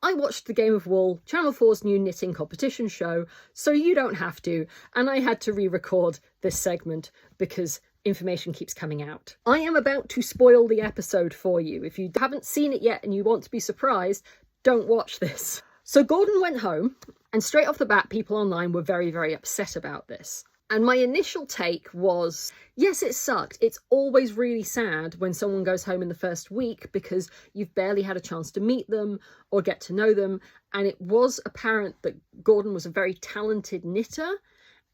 I watched the Game of Wool, Channel 4's new knitting competition show, so you don't have to, and I had to re-record this segment because information keeps coming out. I am about to spoil the episode for you. If you haven't seen it yet and you want to be surprised, don't watch this. So Gordon went home, and straight off the bat, people online were very, very upset about this. And my initial take was, yes, it sucked. It's always really sad when someone goes home in the first week because you've barely had a chance to meet them or get to know them. And it was apparent that Gordon was a very talented knitter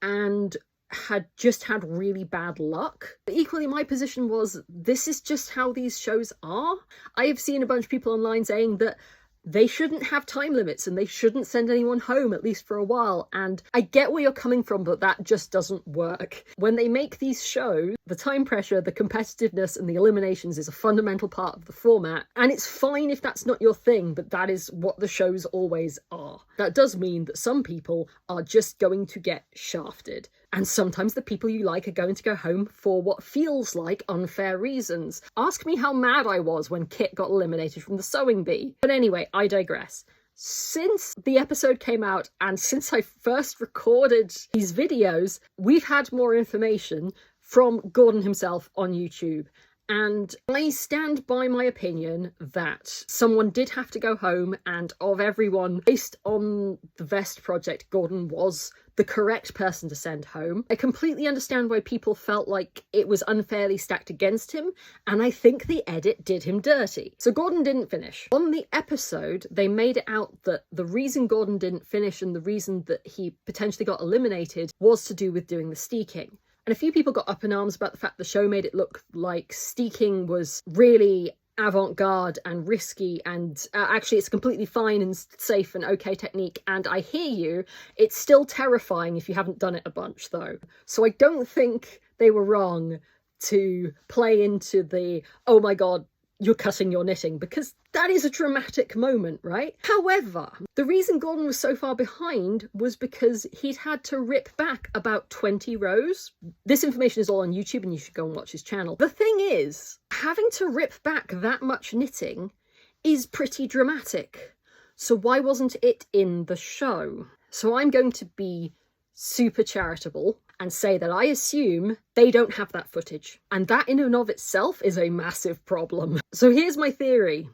and had just had really bad luck. But equally, my position was, this is just how these shows are. I have seen a bunch of people online saying that they shouldn't have time limits and they shouldn't send anyone home, at least for a while. And I get where you're coming from, but that just doesn't work. When they make these shows, the time pressure, the competitiveness and the eliminations is a fundamental part of the format. And it's fine if that's not your thing, but that is what the shows always are. That does mean that some people are just going to get shafted. And sometimes the people you like are going to go home for what feels like unfair reasons. Ask me how mad I was when Kit got eliminated from the sewing bee. But anyway, I digress. Since the episode came out and since I first recorded these videos, we've had more information from Gordon himself on YouTube. And I stand by my opinion that someone did have to go home, and of everyone, based on the Vest project, Gordon was the correct person to send home. I completely understand why people felt like it was unfairly stacked against him, and I think the edit did him dirty. So Gordon didn't finish. On the episode, they made it out that the reason Gordon didn't finish and the reason that he potentially got eliminated was to do with doing the steeking. And a few people got up in arms about the fact the show made it look like steeking was really avant-garde and risky, and actually it's completely fine and safe and okay technique. And I hear you, it's still terrifying if you haven't done it a bunch though. So I don't think they were wrong to play into the, oh my god, you're cutting your knitting, because that is a dramatic moment, right? However, the reason Gordon was so far behind was because he'd had to rip back about 20 rows. This information is all on YouTube and you should go and watch his channel. The thing is, having to rip back that much knitting is pretty dramatic. So why wasn't it in the show? So I'm going to be super charitable and say that I assume they don't have that footage. And that in and of itself is a massive problem. So here's my theory.